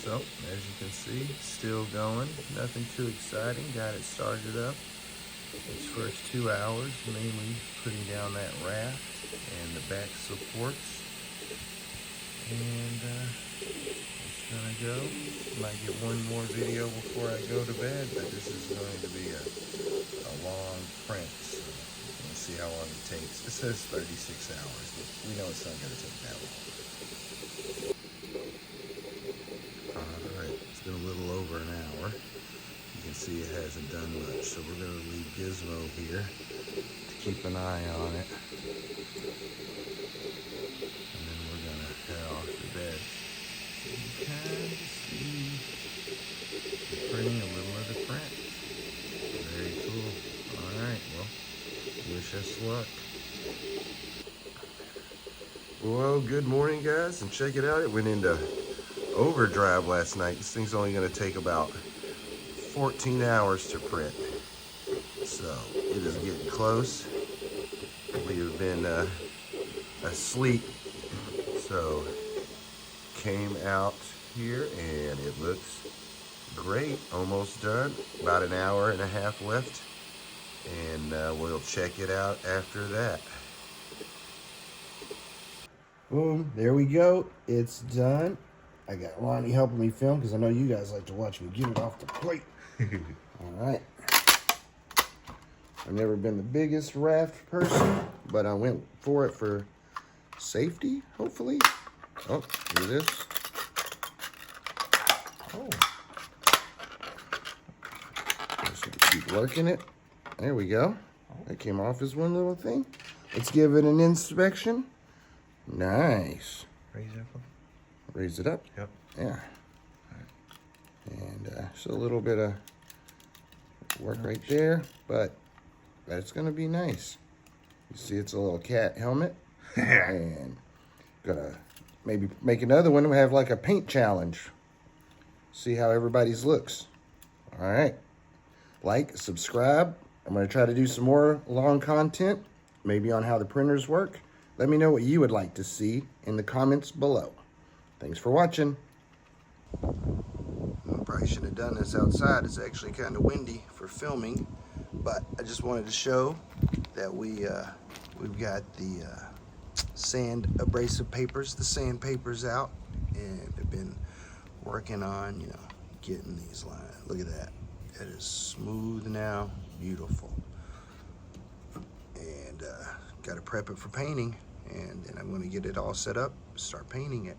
So, as you can see, still going. Nothing too exciting. Got it started up. Its first 2 hours, mainly putting down that raft and the back supports. And it's gonna go. Might get one more video before I go to bed, but this is going to be a long print. So we'll see how long it takes. It says 36 hours, but we know it's not gonna take that long. Alright, it's been a little over an hour. You can see it hasn't done much, so we're going to leave Gizmo here to keep an eye on it. And then we're going to head off to bed. You can kind of see the printing, a little of the print. Very cool. Alright, well, wish us luck. Well, good morning, guys, and check it out. It went into overdrive last night. This thing's only going to take about 14 hours to print, so it is getting close. We have been asleep, so came out here and it looks great. Almost done, about an hour and a half left, and we'll check it out after that. Boom, there we go, it's done. I got Ronnie helping me film because I know you guys like to watch me get it off the plate. All right. I've never been the biggest raft person, but I went for it for safety, hopefully. Oh, do this. Oh. Just keep working it. There we go. That came off as one little thing. Let's give it an inspection. Nice. Raise it up. Raise it up? Yep. Yeah. And just a little bit of work right there, but that's going to be nice. You see it's a little cat helmet. And gonna maybe make another one. We have like a paint challenge. See how everybody's looks. All right. Like, subscribe. I'm going to try to do some more long content, maybe on how the printers work. Let me know what you would like to see in the comments below. Thanks for watching. I probably shouldn't have done this outside. It's actually kind of windy for filming, but I just wanted to show that we've got the sand abrasive papers, the sandpapers out, and have been working on, you know, getting these lines. Look at that. It is smooth now, beautiful. And got to prep it for painting, and then I'm going to get it all set up, start painting it.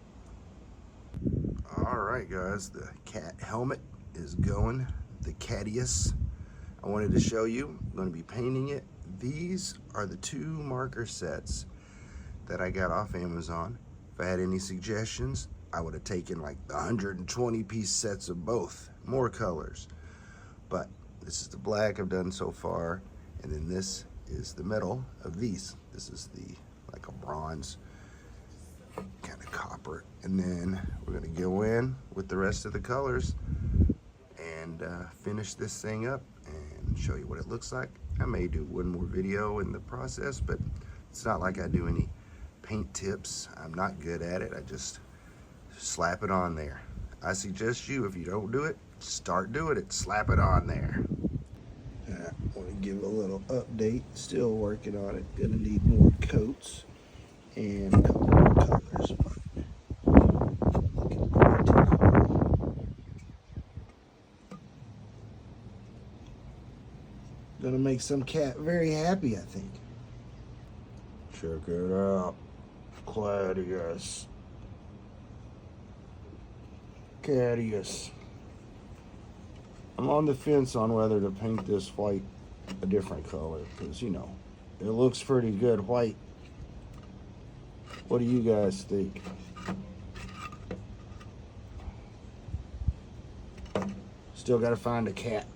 All right, guys, the cat helmet is going, the Catius. I wanted to show you, I'm going to be painting it. These are the 2 marker sets that I got off Amazon. If I had any suggestions, I would have taken like the 120-piece sets of both, more colors. But this is the black I've done so far, and then this is the metal of these. This is the like a bronze, kind of copper, and then we're gonna go in with the rest of the colors and finish this thing up and show you what it looks like. I may do one more video in the process, but it's not like I do any paint tips. I'm not good at it. I just slap it on there. I suggest you, if you don't do it, start doing it. Slap it on there. I want to give a little update. Still working on it. Gonna need more coats and a couple more colors. Gonna make some cat very happy, I think. Check it out. Catius. Catius. I'm on the fence on whether to paint this white a different color, because, you know, it looks pretty good white. What do you guys think? Still got to find a cat.